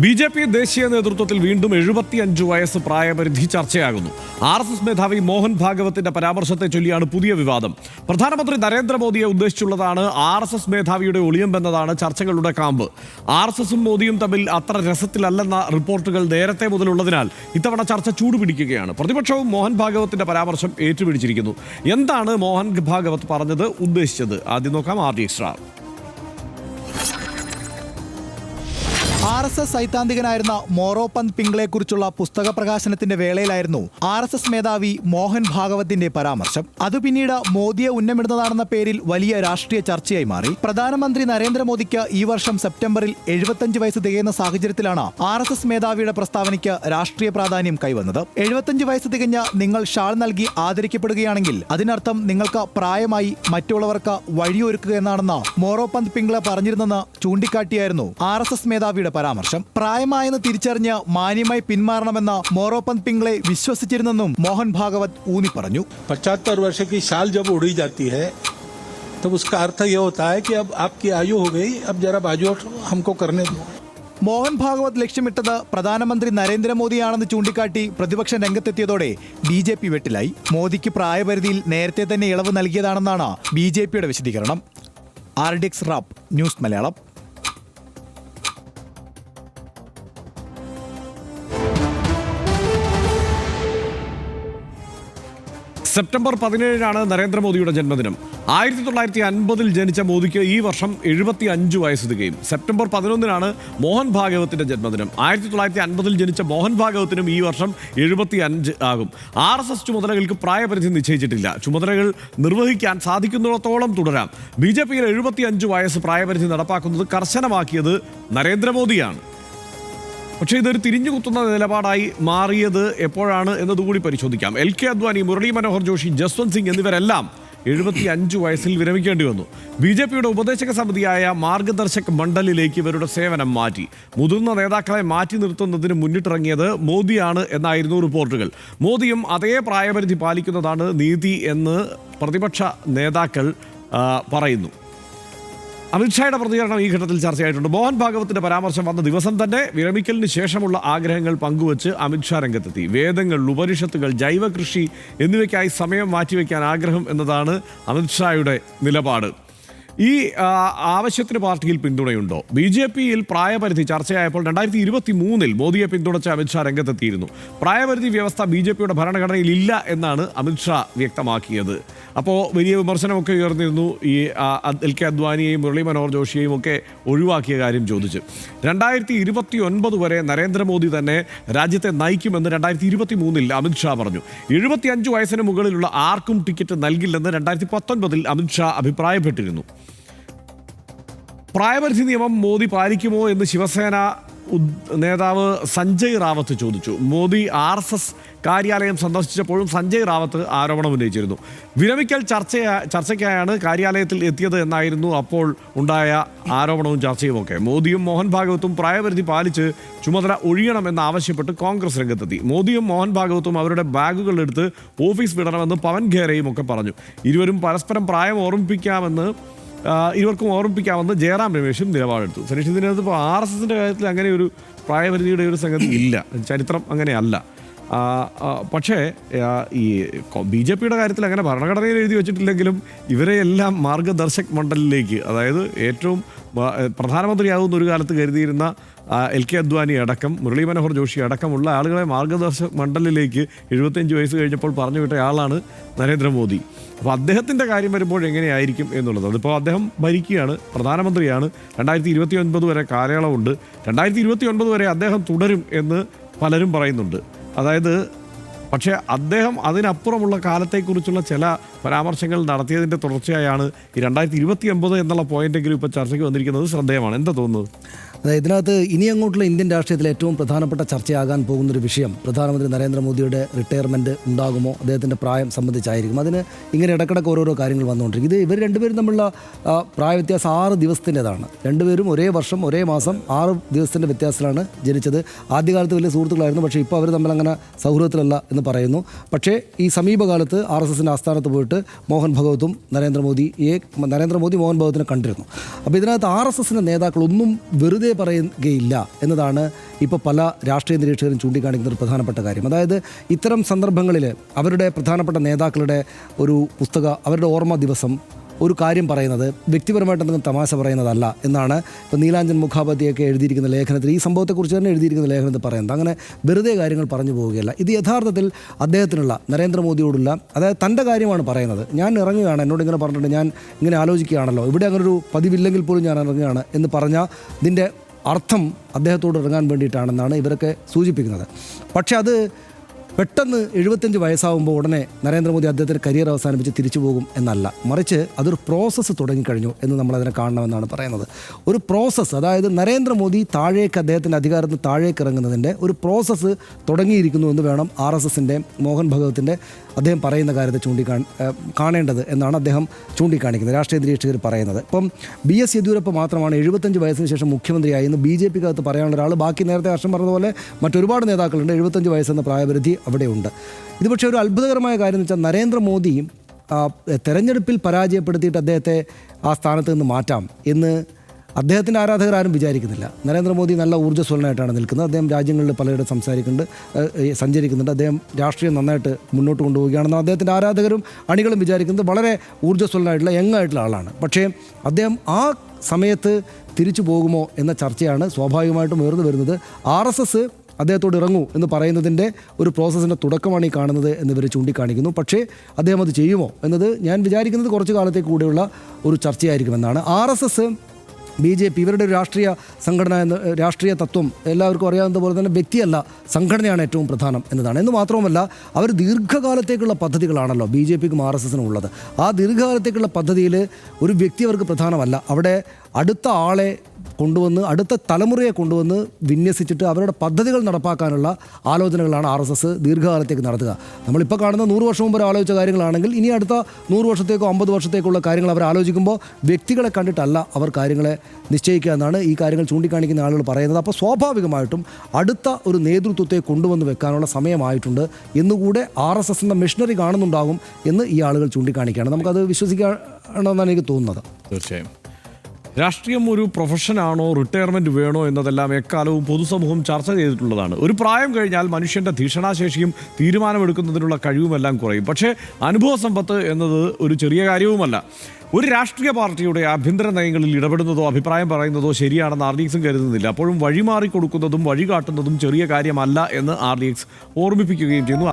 BJP. ദേശീയ നേതൃത്വത്തിൽ വീണ്ടും 75 വയസ്സ് പ്രായപരിധി ചർച്ചയാകുന്നു. RSS മേധാവി മോഹൻ ഭാഗവത്തിന്റെ പരാമർശത്തെ ചൊല്ലിയാണ് പുതിയ വിവാദം. പ്രധാനമന്ത്രി നരേന്ദ്രമോദിയെ ഉദ്ദേശിച്ചുള്ളതാണ് RSS മേധാവിയുടെ ഒളിയമ്പെന്നതാണ് ചർച്ചകളുടെ കാമ്പ്. RSSും മോദിയും തമ്മിൽ അത്ര രസത്തിലല്ലെന്ന റിപ്പോർട്ടുകൾ നേരത്തെ മുതലുള്ളതിനാൽ ഇത്തവണ ചർച്ച ചൂടുപിടിക്കുകയാണ്. പ്രതിപക്ഷവും മോഹൻ ഭാഗവത്തിന്റെ പരാമർശം ഏറ്റുപിടിച്ചിരിക്കുന്നു. എന്താണ് മോഹൻ ഭാഗവത് പറഞ്ഞത്, ഉദ്ദേശിച്ചത്? ആദ്യം നോക്കാം. RD extra. RSS സൈദ്ധാന്തികനായിരുന്ന മോറോപന്ത് പിംഗ്ളെക്കുറിച്ചുള്ള പുസ്തക പ്രകാശനത്തിന്റെ വേളയിലായിരുന്നു RSS മേധാവി മോഹൻ ഭാഗവത്തിന്റെ പരാമർശം. അത് പിന്നീട് മോദിയെ ഉന്നമിടുന്നതാണെന്ന പേരിൽ വലിയ രാഷ്ട്രീയ ചർച്ചയായി മാറി. പ്രധാനമന്ത്രി നരേന്ദ്രമോദിക്ക് ഈ വർഷം സെപ്റ്റംബറിൽ 75 വയസ്സ് തികയുന്ന സാഹചര്യത്തിലാണ് RSS മേധാവിയുടെ പ്രസ്താവനയ്ക്ക് രാഷ്ട്രീയ പ്രാധാന്യം കൈവന്നത്. 75 വയസ്സ് തികഞ്ഞ നിങ്ങൾ ഷാൾ നൽകി ആദരിക്കപ്പെടുകയാണെങ്കിൽ അതിനർത്ഥം നിങ്ങൾക്ക് പ്രായമായി മറ്റുള്ളവർക്ക് വഴിയൊരുക്കുക എന്നാണെന്ന് മോറോപന്ത് പിംഗ്ളെ പറഞ്ഞിരുന്നെന്ന് ചൂണ്ടിക്കാട്ടിയായിരുന്നു RSS മേധാവിയുടെ പരാമർശം. പ്രായമായെന്ന് തിരിച്ചറിഞ്ഞ് മാന്യമായി പിന്മാറണമെന്ന മോറോപന്ത് പിംഗ്ളെ വിശ്വസിച്ചിരുന്നെന്നും മോഹൻ ഭാഗവത് ഊന്നി പറഞ്ഞു. 75 वर्ष की शाल जब उड़ी जाती है तब उसका अर्थ यह होता है कि अब आपकी आयु हो गई, अब जरा बाजू हमको करने दो. മോഹൻ ഭാഗവത് ലക്ഷ്യമിട്ടത് പ്രധാനമന്ത്രി നരേന്ദ്രമോദിയാണെന്ന് ചൂണ്ടിക്കാട്ടി പ്രതിപക്ഷം രംഗത്തെത്തിയതോടെ BJP വെട്ടിലായി. മോദിക്ക് പ്രായപരിധിയിൽ നേരത്തെ തന്നെ ഇളവ് നൽകിയതാണെന്നാണ് BJPയുടെ വിശദീകരണം. RD rap news Malayalam. September 17 നരേന്ദ്രമോദിയുടെ ജന്മദിനം. 1950 ജനിച്ച മോദിക്ക് ഈ വർഷം 75 വയസ്സ് തികയും. സെപ്റ്റംബർ 11 മോഹൻ ഭാഗവത്തിന്റെ ജന്മദിനം. 1950 ജനിച്ച മോഹൻ ഭാഗവത്തിനും ഈ വർഷം 75 ആകും. RSS ചുമതലകൾക്ക് പ്രായപരിധി നിശ്ചയിച്ചിട്ടില്ല. ചുമതലകൾ നിർവഹിക്കാൻ സാധിക്കുന്നിടത്തോളം തുടരാം. BJPയിൽ 75 വയസ്സ് പ്രായപരിധി നടപ്പാക്കുന്നത് കർശനമാക്കിയത് നരേന്ദ്രമോദിയാണ്. പക്ഷേ ഇതൊരു തിരിഞ്ഞുകുത്തുന്ന നിലപാടായി മാറിയത് എപ്പോഴാണ് എന്നതുകൂടി പരിശോധിക്കാം. LK അദ്വാനി, മുരളി മനോഹർ ജോഷി, ജസ്വന്ത് സിംഗ് എന്നിവരെല്ലാം 75 വയസ്സിൽ വിരമിക്കേണ്ടി വന്നു. BJPയുടെ ഉപദേശക സമിതിയായ മാർഗദർശക് മണ്ഡലിലേക്ക് ഇവരുടെ സേവനം മാറ്റി. മുതിർന്ന നേതാക്കളെ മാറ്റി നിർത്തുന്നതിന് മുന്നിട്ടിറങ്ങിയത് മോദിയാണ് എന്നായിരുന്നു റിപ്പോർട്ടുകൾ. മോദിയും അതേ പ്രായപരിധി പാലിക്കുന്നതാണ് നീതി എന്ന് പ്രതിപക്ഷ നേതാക്കൾ പറയുന്നു. അമിത്ഷായുടെ പ്രതികരണം ഈ ഘട്ടത്തിൽ ചർച്ചയായിട്ടുണ്ട്. മോഹൻ ഭാഗവത്തിന്റെ പരാമർശം വന്ന ദിവസം തന്നെ വിരമിക്കലിന് ശേഷമുള്ള ആഗ്രഹങ്ങൾ പങ്കുവച്ച് അമിത്ഷാ രംഗത്തെത്തി. വേദങ്ങൾ, ഉപനിഷത്തുകൾ, ജൈവ കൃഷി എന്നിവയ്ക്കായി സമയം മാറ്റിവെക്കാൻ ആഗ്രഹം എന്നതാണ് അമിത്ഷായുടെ നിലപാട്. ഈ ആവശ്യത്തിന് പാർട്ടിയിൽ പിന്തുണയുണ്ടോ? BJPയിൽ പ്രായപരിധി ചർച്ചയായപ്പോൾ 2023 മോദിയെ പിന്തുണച്ച അമിത്ഷാ രംഗത്തെത്തിയിരുന്നു. പ്രായപരിധി വ്യവസ്ഥ BJPയുടെ ഭരണഘടനയിൽ ഇല്ല എന്നാണ് അമിത്ഷാ വ്യക്തമാക്കിയത്. അപ്പോൾ വലിയ വിമർശനമൊക്കെ ഉയർന്നിരുന്നു. ഈ LK അദ്വാനിയെയും മുരളി മനോഹർ ജോഷിയെയും ഒക്കെ ഒഴിവാക്കിയ കാര്യം ചോദിച്ച്. 2029 വരെ നരേന്ദ്രമോദി തന്നെ രാജ്യത്തെ നയിക്കുമെന്ന് 2023 അമിത്ഷാ പറഞ്ഞു. 75 വയസ്സിന് മുകളിലുള്ള ആർക്കും ടിക്കറ്റ് നൽകില്ലെന്ന് 2019 അമിത്ഷാ അഭിപ്രായപ്പെട്ടിരുന്നു. പ്രായപരിധി നിയമം മോദി പാലിക്കുമോ എന്ന് ശിവസേന നേതാവ് സഞ്ജയ് റാവത്ത് ചോദിച്ചു. മോദി RSS കാര്യാലയം സന്ദർശിച്ചപ്പോഴും സഞ്ജയ് റാവത്ത് ആരോപണം ഉന്നയിച്ചിരുന്നു. വിരമിക്കൽ ചർച്ചയ്ക്കായാണ് കാര്യാലയത്തിൽ എത്തിയത് എന്നായിരുന്നു അപ്പോൾ ഉണ്ടായ ആരോപണവും ചർച്ചയുമൊക്കെ. മോദിയും മോഹൻ ഭാഗവത്തും പ്രായപരിധി പാലിച്ച് ചുമതല ഒഴിയണമെന്നാവശ്യപ്പെട്ട് കോൺഗ്രസ് രംഗത്തെത്തി. മോദിയും മോഹൻ ഭാഗവത്തും അവരുടെ ബാഗുകളെടുത്ത് ഓഫീസ് വിടണമെന്ന് പവൻ ഖേരയും ഒക്കെ പറഞ്ഞു. ഇരുവരും പരസ്പരം പ്രായം ഇവർക്കും ഓർമ്മിപ്പിക്കാമെന്ന് ജയറാം രമേശും നിലപാടെടുത്തു. സനീഷ്, ഇതിനകത്ത് ഇപ്പോൾ RSSന്റെ കാര്യത്തിൽ അങ്ങനെ ഒരു പ്രായപരിധിയുടെ ഒരു സംഗതി ഇല്ല, ചരിത്രം അങ്ങനെയല്ല. പക്ഷേ ഈ BJPയുടെ കാര്യത്തിൽ അങ്ങനെ ഭരണഘടനയിൽ എഴുതി വെച്ചിട്ടില്ലെങ്കിലും ഇവരെയെല്ലാം മാർഗദർശക് മണ്ഡലിലേക്ക്, അതായത് ഏറ്റവും പ്രധാനമന്ത്രിയാകുന്ന ഒരു കാലത്ത് കരുതിയിരുന്ന LK അദ്വാനി അടക്കം മുരളി മനോഹർ ജോഷി അടക്കമുള്ള ആളുകളെ മാർഗദർശക് മണ്ഡലിലേക്ക് 75 വയസ്സ് കഴിഞ്ഞപ്പോൾ പറഞ്ഞു വിട്ട ആളാണ് നരേന്ദ്രമോദി. അപ്പോൾ അദ്ദേഹത്തിൻ്റെ കാര്യം വരുമ്പോൾ എങ്ങനെയായിരിക്കും എന്നുള്ളത്, അതിപ്പോൾ അദ്ദേഹം ഭരിക്കുകയാണ്, പ്രധാനമന്ത്രിയാണ്. 2029 വരെ കാലയളവുണ്ട്. 2029 വരെ അദ്ദേഹം തുടരും എന്ന് പലരും പറയുന്നുണ്ട്. അതായത് പക്ഷേ അദ്ദേഹം അതിനപ്പുറമുള്ള കാലത്തെക്കുറിച്ചുള്ള ചില പരാമർശങ്ങൾ നടത്തിയതിൻ്റെ തുടർച്ചയായാണ് ഈ 2029 എന്നുള്ള പോയിന്റെങ്കിലും ഇപ്പോൾ ചർച്ചയ്ക്ക് വന്നിരിക്കുന്നത്. ശ്രദ്ധേയമാണ്. എന്താ തോന്നുന്നത്? അതായത് ഇതിനകത്ത് ഇനി അങ്ങോട്ടുള്ള ഇന്ത്യൻ രാഷ്ട്രീയത്തിലെ ഏറ്റവും പ്രധാനപ്പെട്ട ചർച്ചയാകാൻ പോകുന്നൊരു വിഷയം പ്രധാനമന്ത്രി നരേന്ദ്രമോദിയുടെ റിട്ടയർമെൻറ്റ് ഉണ്ടാകുമോ, അദ്ദേഹത്തിൻ്റെ പ്രായം സംബന്ധിച്ചായിരിക്കും. അതിന് ഇങ്ങനെ ഇടക്കിടക്ക് ഓരോരോ കാര്യങ്ങൾ വന്നുകൊണ്ടിരിക്കും. ഇവർ രണ്ടുപേരും തമ്മിലുള്ള പ്രായ വ്യത്യാസം 6 ദിവസത്തിൻ്റെതാണ്. രണ്ടുപേരും ഒരേ വർഷം ഒരേ മാസം 6 ദിവസത്തിൻ്റെ വ്യത്യാസത്തിലാണ് ജനിച്ചത്. ആദ്യകാലത്ത് വലിയ സുഹൃത്തുക്കളായിരുന്നു, പക്ഷേ ഇപ്പോൾ അവർ തമ്മിൽ അങ്ങനെ സൗഹൃദത്തിലല്ല എന്ന് പറയുന്നു. പക്ഷേ ഈ സമീപകാലത്ത് RSSൻ്റെ ആസ്ഥാനത്ത് പോയിട്ട് മോഹൻ ഭഗവത്തും നരേന്ദ്രമോദി മോഹൻ ഭഗവത്തിനെ കണ്ടിരുന്നു. അപ്പോൾ ഇതിനകത്ത് RSSന്റെ നേതാക്കളൊന്നും വെറുതെ പറയുകയില്ല എന്നതാണ് ഇപ്പോൾ പല രാഷ്ട്രീയ നിരീക്ഷകരും ചൂണ്ടിക്കാണിക്കുന്ന ഒരു പ്രധാനപ്പെട്ട കാര്യം. അതായത് ഇത്തരം സന്ദർഭങ്ങളിൽ അവരുടെ പ്രധാനപ്പെട്ട നേതാക്കളുടെ ഒരു പുസ്തക അവരുടെ ഓർമ്മ ദിവസം ഒരു കാര്യം പറയുന്നത് വ്യക്തിപരമായിട്ട് എന്തെങ്കിലും തമാശ പറയുന്നതല്ല എന്നാണ് ഇപ്പോൾ നീലാഞ്ജൻ മുഖാപാധ്യായൊക്കെ എഴുതിയിരിക്കുന്ന ലേഖനത്തിൽ, ഈ സംഭവത്തെക്കുറിച്ച് തന്നെ എഴുതിയിരിക്കുന്ന ലേഖനത്തിൽ പറയുന്നത്. അങ്ങനെ വെറുതെ കാര്യങ്ങൾ പറഞ്ഞു പോവുകയല്ല. ഇത് യഥാർത്ഥത്തിൽ അദ്ദേഹത്തിനുള്ള നരേന്ദ്രമോദിയോടുള്ള, അതായത് തൻ്റെ കാര്യമാണ് പറയുന്നത്. ഞാൻ ഇറങ്ങുകയാണ്, എന്നോട് ഇങ്ങനെ പറഞ്ഞിട്ടുണ്ട്, ഞാൻ ഇങ്ങനെ ആലോചിക്കുകയാണല്ലോ, ഇവിടെ അങ്ങനൊരു പതിവില്ലെങ്കിൽ പോലും ഞാൻ ഇറങ്ങുകയാണ് എന്ന് പറഞ്ഞാൽ ഇതിൻ്റെ അർത്ഥം അദ്ദേഹത്തോട് ഇറങ്ങാൻ വേണ്ടിയിട്ടാണെന്നാണ് ഇവരൊക്കെ സൂചിപ്പിക്കുന്നത്. പക്ഷേ അത് പെട്ടെന്ന് 75 വയസ്സാകുമ്പോൾ ഉടനെ നരേന്ദ്രമോദി അദ്ദേഹത്തിൻ്റെ കരിയർ അവസാനിപ്പിച്ച് തിരിച്ചു പോകും എന്നല്ല, മറിച്ച് അതൊരു പ്രോസസ്സ് തുടങ്ങിക്കഴിഞ്ഞു എന്ന് നമ്മളതിനെ കാണണമെന്നാണ് പറയുന്നത്. ഒരു പ്രോസസ്സ്, അതായത് നരേന്ദ്രമോദി അദ്ദേഹത്തിൻ്റെ അധികാരത്തിൽ താഴേക്ക് ഇറങ്ങുന്നതിൻ്റെ ഒരു പ്രോസസ്സ് തുടങ്ങിയിരിക്കുന്നു എന്ന് വേണം RSSൻ്റെ മോഹൻ ഭഗവത്തിൻ്റെ അദ്ദേഹം പറയുന്ന കാര്യത്തെ കാണേണ്ടത് എന്നാണ് അദ്ദേഹം ചൂണ്ടിക്കാണിക്കുന്നത്, രാഷ്ട്രീയ നിരീക്ഷകർ പറയുന്നത്. ഇപ്പം BS യെദ്യൂരപ്പ മാത്രമാണ് 75 വയസ്സിന് ശേഷം മുഖ്യമന്ത്രിയായി എന്ന് BJPക്കകത്ത് പറയാനുള്ള ഒരാൾ. ബാക്കി നേരത്തെ ഹർഷൻ പറഞ്ഞതുപോലെ മറ്റൊരുപാട് നേതാക്കളുണ്ട്. 75 വയസ്സെന്ന പ്രായപരിധി അവിടെയുണ്ട്. ഇത് പക്ഷേ ഒരു അത്ഭുതകരമായ കാര്യം എന്ന് വെച്ചാൽ നരേന്ദ്രമോദി തെരഞ്ഞെടുപ്പിൽ പരാജയപ്പെടുത്തിയിട്ട് അദ്ദേഹത്തെ ആ സ്ഥാനത്ത് നിന്ന് മാറ്റാം എന്ന് അദ്ദേഹത്തിൻ്റെ ആരാധകർ ആരും വിചാരിക്കുന്നില്ല. നരേന്ദ്രമോദി നല്ല ഊർജ്ജസ്വലനായിട്ടാണ് നിൽക്കുന്നത്. അദ്ദേഹം രാജ്യങ്ങളിൽ പലയിടത്തും സഞ്ചരിക്കുന്നുണ്ട്. അദ്ദേഹം രാഷ്ട്രീയം നന്നായിട്ട് മുന്നോട്ട് കൊണ്ടുപോവുകയാണെന്ന് അദ്ദേഹത്തിൻ്റെ ആരാധകരും അണികളും വിചാരിക്കുന്നത്. വളരെ ഊർജ്ജസ്വലനായിട്ടുള്ള യങ്ങായിട്ടുള്ള ആളാണ്. പക്ഷേ അദ്ദേഹം ആ സമയത്ത് തിരിച്ചു പോകുമോ എന്ന ചർച്ചയാണ് സ്വാഭാവികമായിട്ടും ഉയർന്നു വരുന്നത്. RSS അദ്ദേഹത്തോട് ഇറങ്ങൂ എന്ന് പറയുന്നതിൻ്റെ ഒരു പ്രോസസ്സിൻ്റെ തുടക്കമാണ് ഈ കാണുന്നത് എന്നിവർ ചൂണ്ടിക്കാണിക്കുന്നു. പക്ഷേ അദ്ദേഹം അത് ചെയ്യുമോ എന്നത് ഞാൻ വിചാരിക്കുന്നത് കുറച്ച് കാലത്തേക്ക് കൂടെയുള്ള ഒരു ചർച്ചയായിരിക്കുമെന്നാണ്. RSS BJP ഇവരുടെ ഒരു രാഷ്ട്രീയ സംഘടന രാഷ്ട്രീയ തത്വം എല്ലാവർക്കും അറിയാവുന്ന പോലെ തന്നെ വ്യക്തിയല്ല, സംഘടനയാണ് ഏറ്റവും പ്രധാനം എന്നതാണ്. എന്ന് മാത്രവുമല്ല, അവർ ദീർഘകാലത്തേക്കുള്ള പദ്ധതികളാണല്ലോ BJPക്കും RSSനും ഉള്ളത്. ആ ദീർഘകാലത്തേക്കുള്ള പദ്ധതിയിൽ ഒരു വ്യക്തി അവർക്ക് പ്രധാനമല്ല. അവിടെ അടുത്ത ആളെ കൊണ്ടുവന്ന്, അടുത്ത തലമുറയെ കൊണ്ടുവന്ന് വിന്യസിച്ചിട്ട് അവരുടെ പദ്ധതികൾ നടപ്പാക്കാനുള്ള ആലോചനകളാണ് RSS ദീർഘകാലത്തേക്ക് നടത്തുക. നമ്മളിപ്പോൾ കാണുന്ന 100 വർഷം മുമ്പ് ആലോചിച്ച കാര്യങ്ങളാണെങ്കിൽ ഇനി അടുത്ത 100 വർഷത്തേക്കോ 50 വർഷത്തേക്കുള്ള കാര്യങ്ങൾ അവർ ആലോചിക്കുമ്പോൾ വ്യക്തികളെ കണ്ടിട്ടല്ല അവർ കാര്യങ്ങളെ നിശ്ചയിക്കുക എന്നാണ് ഈ കാര്യങ്ങൾ ചൂണ്ടിക്കാണിക്കുന്ന ആളുകൾ പറയുന്നത്. അപ്പോൾ സ്വാഭാവികമായിട്ടും അടുത്ത ഒരു നേതൃത്വത്തെ കൊണ്ടുവന്ന് വെക്കാനുള്ള സമയമായിട്ടുണ്ട് എന്നുകൂടെ RSSൻ്റെ മെഷീനറി കാണുന്നുണ്ടാകും എന്ന് ഈ ആളുകൾ ചൂണ്ടിക്കാണിക്കുകയാണ്. നമുക്കത് വിശ്വസിക്കണമെന്നാണ് എനിക്ക് തോന്നുന്നത്. തീർച്ചയായും രാഷ്ട്രീയം ഒരു പ്രൊഫഷനാണോ, റിട്ടയർമെൻറ്റ് വേണോ എന്നതെല്ലാം എക്കാലവും പൊതുസമൂഹം ചർച്ച ചെയ്തിട്ടുള്ളതാണ്. ഒരു പ്രായം കഴിഞ്ഞാൽ മനുഷ്യൻ്റെ ധിഷണാശേഷിയും തീരുമാനമെടുക്കുന്നതിനുള്ള കഴിവുമെല്ലാം കുറയും. പക്ഷേ അനുഭവ സമ്പത്ത് എന്നത് ഒരു ചെറിയ കാര്യവുമല്ല. ഒരു രാഷ്ട്രീയ പാർട്ടിയുടെ ആഭ്യന്തര നയങ്ങളിൽ ഇടപെടുന്നതോ അഭിപ്രായം പറയുന്നതോ ശരിയാണെന്ന് RDX കരുതുന്നില്ല. അപ്പോഴും വഴിമാറി കൊടുക്കുന്നതും വഴികാട്ടുന്നതും ചെറിയ കാര്യമല്ല എന്ന് RDX ഓർമ്മിപ്പിക്കുകയും ചെയ്യുന്നു.